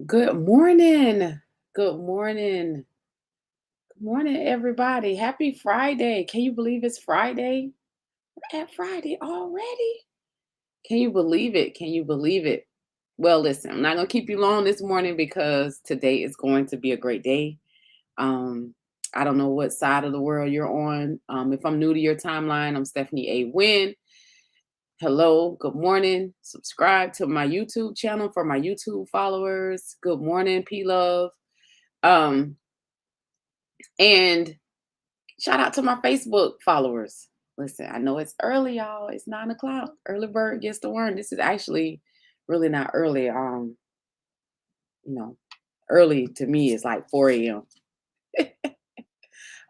Good morning. Good morning. Good morning, everybody. Happy Friday. Can you believe it's Friday? We're at Friday already. Can you believe it? Can you believe it? Well, listen, I'm not going to keep you long this morning because today is going to be a great day. Um, I don't know what side of the world you're on. If I'm new to your timeline, I'm Stephanie A. Wynn. Hello, good morning. Subscribe to my YouTube channel for my YouTube followers. Good morning, P Love. Um, And shout out to my Facebook followers. Listen, I know it's early, y'all. It's 9 o'clock. Early bird gets the worm. This is actually really not early. You know, early to me is like 4 a.m.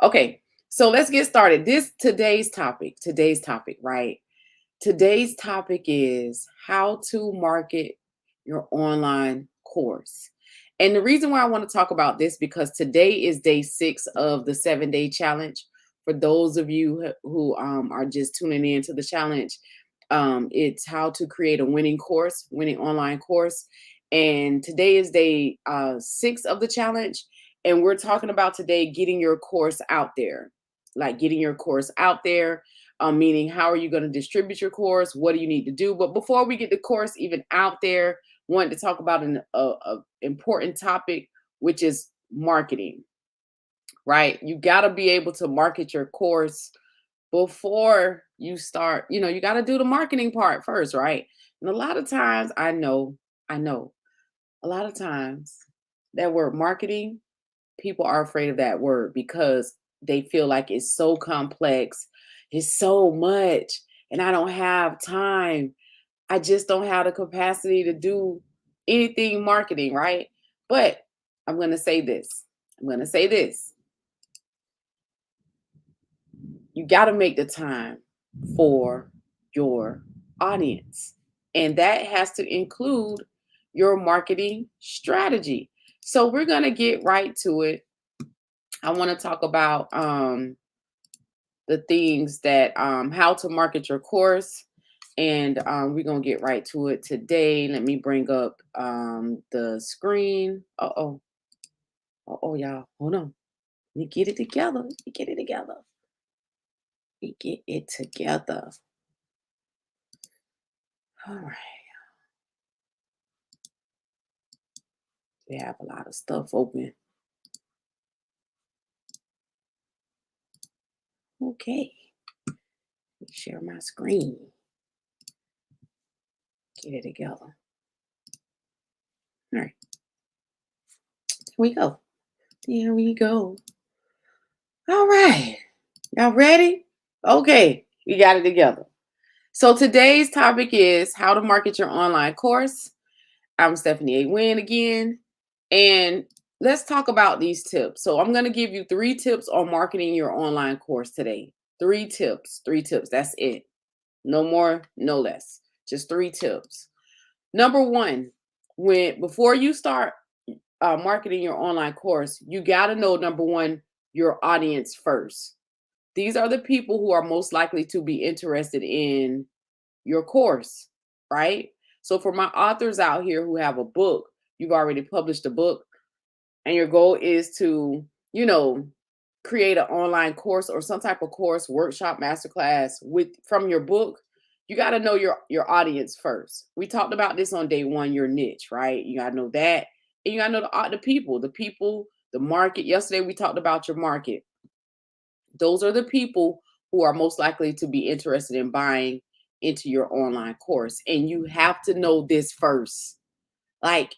Okay, so let's get started. Today's topic, right? Today's topic is how to market your online course. And the reason why I want to talk about this because today is day 6 of the 7-day challenge. For those of you who are just tuning in to the challenge, it's how to create a winning online course. And today is day 6 of the challenge. And we're talking about today getting your course out there, like getting your course out there, meaning how are you going to distribute your course? What do you need to do? But before we get the course even out there, wanted to talk about a important topic, which is marketing, right? You got to be able to market your course before you start. You got to do the marketing part first, right? And a lot of times, I know, a lot of times that word marketing, people are afraid of that word because they feel like it's so complex, it's so much, and I don't have time. I just don't have the capacity to do anything marketing, right? But I'm going to say this. I'm going to say this. You got to make the time for your audience. And that has to include your marketing strategy. So we're going to get right to it. I want to talk about the things that how to market your course, and we're gonna get right to it today. Let me bring up the screen. Y'all, hold on. Let me get it together. Let me get it together. Let me get it together. All right. We have a lot of stuff open. Okay. Let me share my screen. Get it together. All right. Here we go. Here we go. All right. Y'all ready? Okay. We got it together. So today's topic is how to market your online course. I'm Stephanie A. Wynn again. And let's talk about these tips. So I'm going to give you 3 tips on marketing your online course today. 3 tips. 3 tips. That's it. No more, no less. Just 3 tips. Number 1, before you start marketing your online course, you got to know, number 1, your audience first. These are the people who are most likely to be interested in your course, right? So for my authors out here who have a book, you've already published a book, and your goal is to, create an online course or some type of course, workshop, masterclass from your book. You got to know your audience first. We talked about this on day 1, your niche, right? You got to know that, and you got to know the people, the market. Yesterday we talked about your market. Those are the people who are most likely to be interested in buying into your online course. And you have to know this first. Like,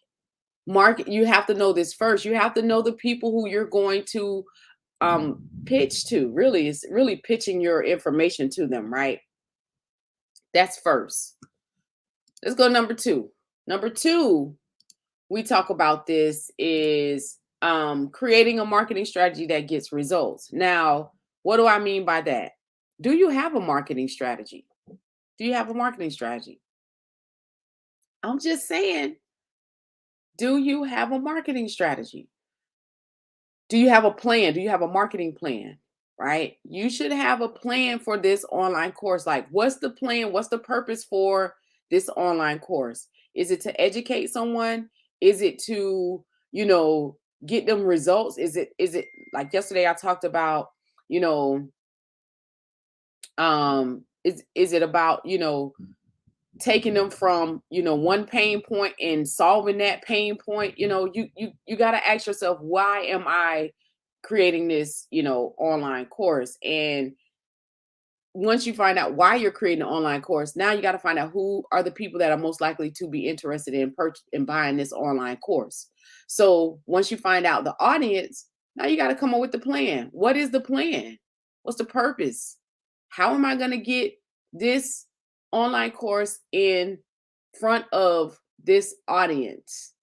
market, you have to know this first. You have to know the people who you're going to pitch to. Really, it's really pitching your information to them, right? That's first. Let's go number 2. Number 2, we talk about this is creating a marketing strategy that gets results. Now, what do I mean by that? Do you have a marketing strategy? Do you have a marketing strategy? I'm just saying, do you have a marketing strategy? Do you have a plan? Do you have a marketing plan? Right? You should have a plan for this online course. Like, what's the plan? What's the purpose for this online course? Is it to educate someone? Is it to, you know, get them results? Is it like yesterday I talked about, you know, is it about, you know, taking them from, you know, one pain point and solving that pain point? You know, you got to ask yourself, why am I creating this, you know, online course? And once you find out why you're creating an online course, now you got to find out who are the people that are most likely to be interested in buying this online course. So once you find out the audience, now you got to come up with the plan. What is the plan? What's the purpose? How am I going to get this online course in front of this audience?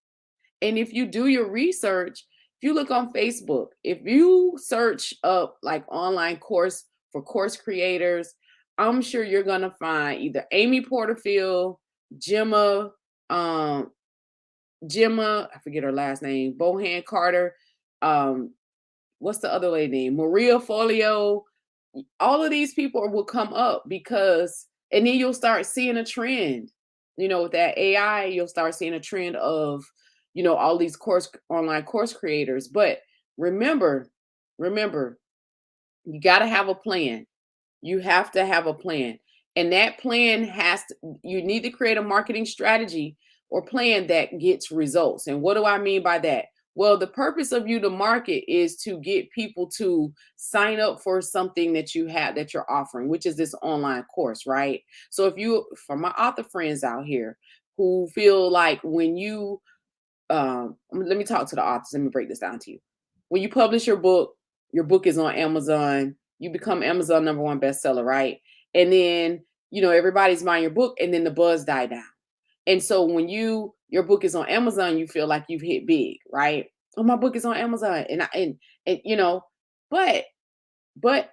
And if you do your research, if you look on Facebook, if you search up like online course for course creators, I'm sure you're gonna find either Amy Porterfield, Gemma, um, I forget her last name, Bohan Carter, um, what's the other lady name? Maria Folio. All of these people will come up because, and then you'll start seeing a trend. You know, with that AI, you'll start seeing a trend of, you know, all these online course creators. But remember, remember, you got to have a plan. You have to have a plan. And that plan you need to create a marketing strategy or plan that gets results. And what do I mean by that? Well, the purpose of you to market is to get people to sign up for something that you have that you're offering, which is this online course, right? So for my author friends out here who feel like when you let me talk to the authors. Let me break this down to you. When you publish your book is on Amazon, you become Amazon #1 bestseller, right? And then, you know, everybody's buying your book and then the buzz die down. And so when your book is on Amazon, you feel like you've hit big, right? Oh, my book is on Amazon. And you know, but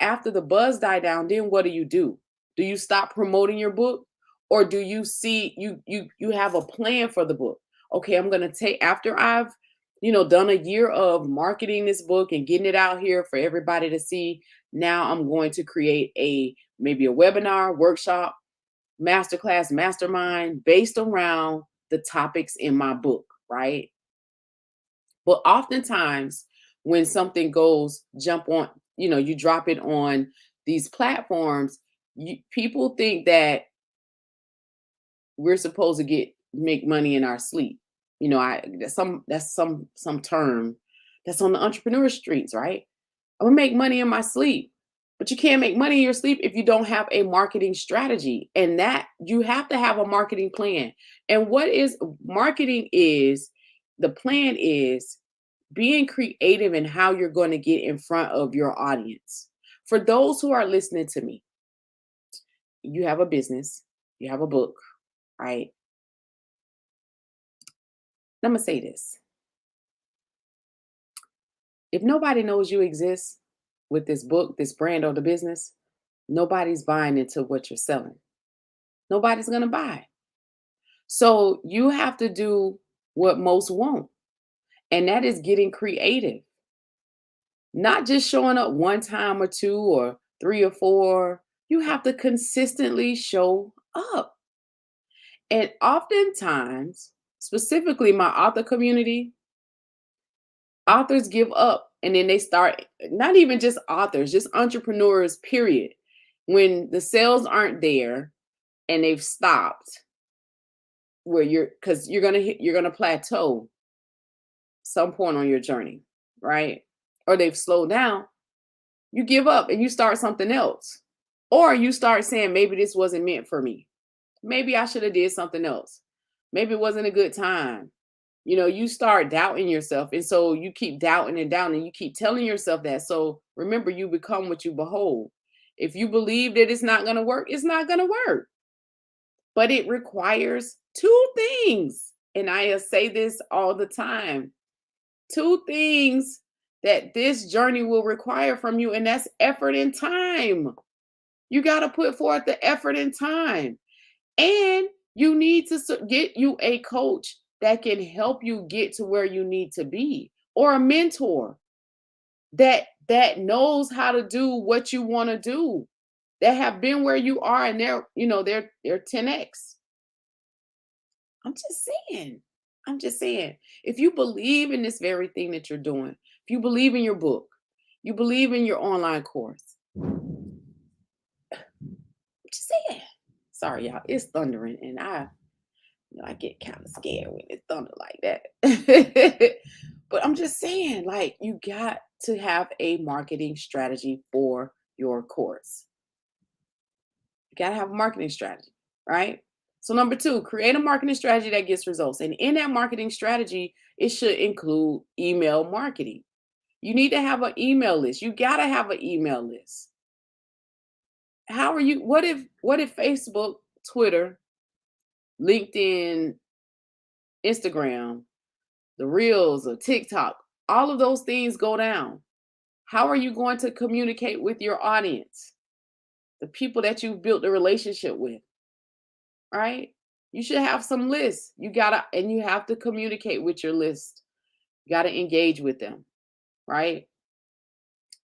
after the buzz die down, then what do? Do you stop promoting your book? Or do you see you have a plan for the book? Okay, I'm gonna take after I've, you know, done a year of marketing this book and getting it out here for everybody to see. Now I'm going to create maybe a webinar, workshop, masterclass, mastermind based around the topics in my book, right? But oftentimes when something goes jump on, you know, you drop it on these platforms, people think that we're supposed to make money in our sleep. You know, that's some term that's on the entrepreneur streets, right? I'm gonna make money in my sleep. But you can't make money in your sleep if you don't have a marketing strategy. And that you have to have a marketing plan. And what is marketing is the plan is being creative in how you're going to get in front of your audience. For those who are listening to me, you have a business, you have a book, right? I'm gonna say this. If nobody knows you exist with this book, this brand or the business, nobody's buying into what you're selling. Nobody's gonna buy. So you have to do what most won't, and that is getting creative. Not just showing up one time or two or three or four. You have to consistently show up. And oftentimes, specifically my author community, authors give up and then they start, not even just authors, just entrepreneurs, period. When the sales aren't there and they've stopped, where because you're gonna plateau some point on your journey, right? Or they've slowed down, you give up and you start something else. Or you start saying, maybe this wasn't meant for me. Maybe I should have did something else. Maybe it wasn't a good time. You know, you start doubting yourself. And so you keep doubting and doubting and you keep telling yourself that. So remember, you become what you behold. If you believe that it's not going to work, it's not going to work. But it requires two things. And I say this all the time. Two things that this journey will require from you, and that's effort and time. You got to put forth the effort and time. And you need to get you a coach that can help you get to where you need to be, or a mentor that knows how to do what you want to do, that have been where you are and they're 10x. I'm just saying. I'm just saying, if you believe in this very thing that you're doing, if you believe in your book, you believe in your online course, I'm just saying. Sorry, y'all, it's thundering, and I get kind of scared when it thunder like that. But I'm just saying, like, you got to have a marketing strategy for your course. You got to have a marketing strategy, right? So, number two, create a marketing strategy that gets results. And in that marketing strategy, it should include email marketing. You need to have an email list. You got to have an email list. How are you? What if Facebook, Twitter, LinkedIn, Instagram, the Reels or TikTok, all of those things go down? How are you going to communicate with your audience, the people that you've built a relationship with, right? You should have some lists. And you have to communicate with your list. You got to engage with them, right?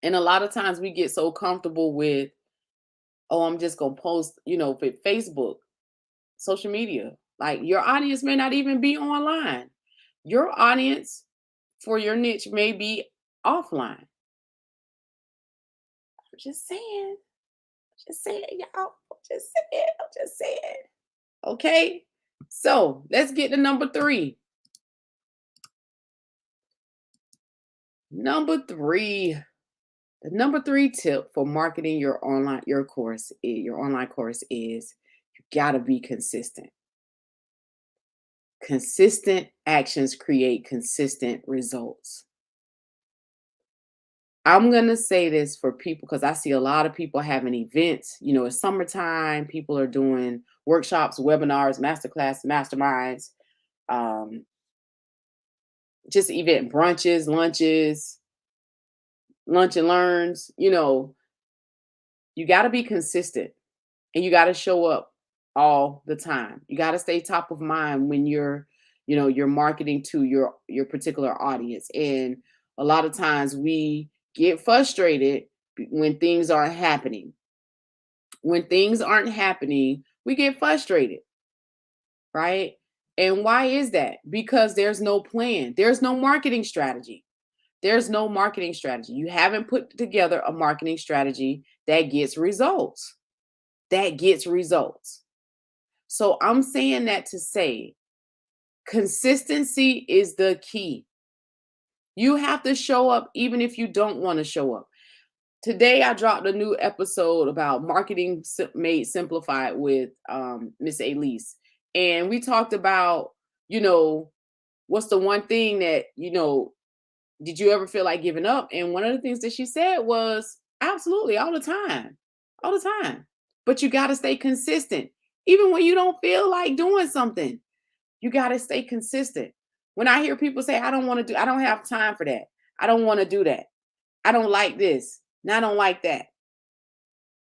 And a lot of times we get so comfortable with, oh, I'm just going to post, with Facebook, social media. Like, your audience may not even be online. Your audience for your niche may be offline. I'm just saying. Just saying, y'all. I'm just saying. Okay. So let's get to number three. The number three tip for marketing your online course is you gotta be consistent. Consistent actions create consistent results. I'm going to say this for people because I see a lot of people having events. It's summertime. People are doing workshops, webinars, masterclass, masterminds, um, just event brunches, lunches, lunch and learns. You got to be consistent and you got to show up all the time. You got to stay top of mind when you're marketing to your particular audience. And a lot of times we get frustrated when things aren't happening. When things aren't happening, we get frustrated, right? And why is that? Because there's no plan. There's no marketing strategy. There's no marketing strategy. You haven't put together a marketing strategy that gets results. That gets results. So I'm saying that to say consistency is the key. You have to show up even if you don't want to show up. Today, I dropped a new episode about marketing made simplified with Miss Elise. And we talked about, what's the one thing that, did you ever feel like giving up? And one of the things that she said was absolutely all the time, all the time. But you got to stay consistent. Even when you don't feel like doing something, you got to stay consistent. When I hear people say, I don't have time for that. I don't want to do that. I don't like this. And I don't like that.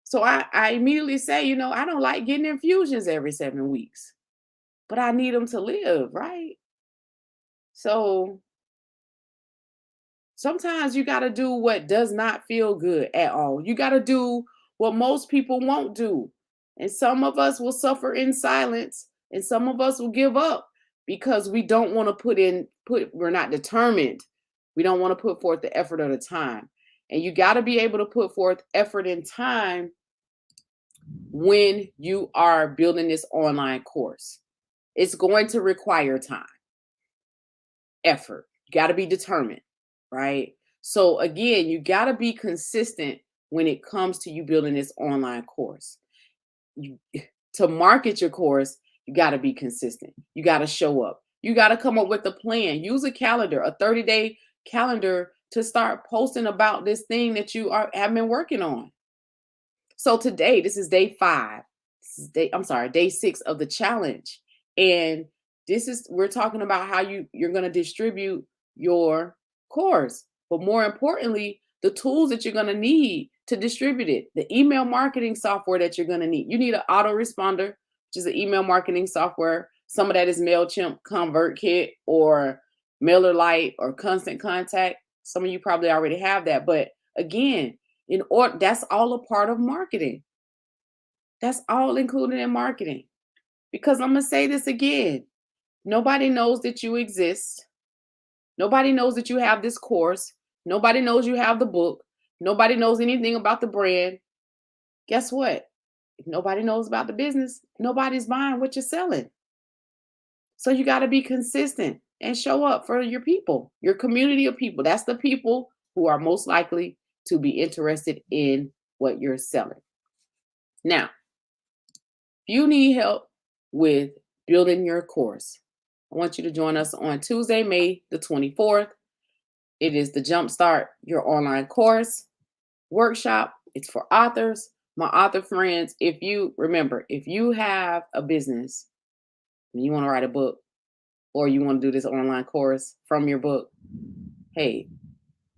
So I immediately say, I don't like getting infusions every 7 weeks, but I need them to live, right? So sometimes you got to do what does not feel good at all. You got to do what most people won't do. And some of us will suffer in silence and some of us will give up because we don't want to we're not determined. We don't want to put forth the effort or the time. And you got to be able to put forth effort and time when you are building this online course. It's going to require time, effort. You got to be determined, right? So again, you got to be consistent when it comes to you building this online course. To market your course, you got to be consistent. You got to show up. You got to come up with a plan. Use a calendar, a 30-day calendar to start posting about this thing that you have been working on. So today, this is day 5. Day 6 of the challenge. And we're talking about how you're going to distribute your course. But more importantly, the tools that you're going to need to distribute it, the email marketing software that you're going to need. You need an autoresponder, which is an email marketing software. Some of that is MailChimp, ConvertKit, or MailerLite, or Constant Contact. Some of you probably already have that. But again, that's all a part of marketing. That's all included in marketing. Because I'm going to say this again. Nobody knows that you exist. Nobody knows that you have this course. Nobody knows you have the book. Nobody knows anything about the brand. Guess what? If nobody knows about the business, nobody's buying what you're selling. So you got to be consistent and show up for your people, your community of people. That's the people who are most likely to be interested in what you're selling. Now, if you need help with building your course, I want you to join us on Tuesday, May the 24th. It is the Jumpstart Your Online Course workshop. It's for authors, my author friends. If you have a business and you want to write a book or you want to do this online course from your book, hey,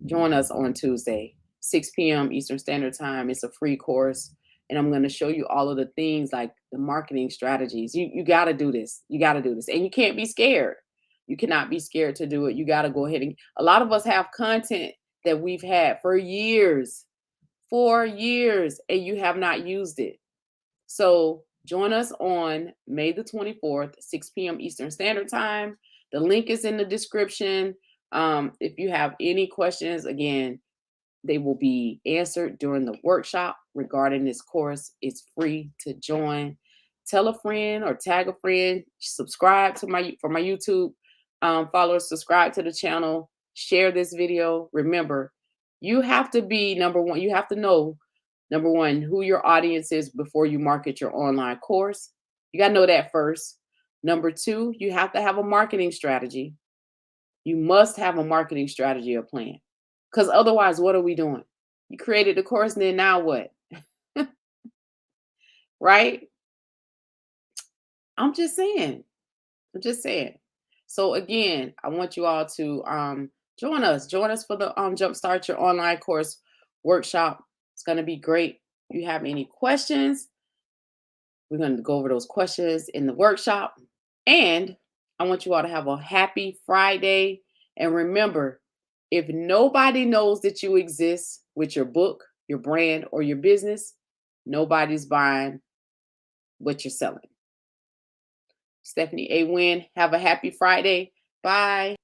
join us on Tuesday, 6 p.m. Eastern Standard Time. It's a free course. And I'm going to show you all of the things like the marketing strategies. You got to do this. You got to do this. And you can't be scared. You cannot be scared to do it. You got to go ahead and a lot of us have content that we've had for years, and you have not used it. So join us on May the 24th, 6 p.m. Eastern Standard Time. The link is in the description. If you have any questions, again, they will be answered during the workshop regarding this course. It's free to join. Tell a friend or tag a friend. Subscribe to my YouTube followers. Subscribe to the channel. Share this video. Remember, you have to be number one. You have to know number one who your audience is before you market your online course. You got to know that first. Number two, you have to have a marketing strategy. You must have a marketing strategy or plan. Because otherwise, what are we doing? You created the course, and then now what? Right? I'm just saying. So again, I want you all to join us. Join us for the Jumpstart Your Online Course workshop. It's going to be great. If you have any questions, we're going to go over those questions in the workshop. And I want you all to have a happy Friday. And remember, if nobody knows that you exist with your book, your brand, or your business, nobody's buying what you're selling. Stephanie A. Wynn, have a happy Friday. Bye.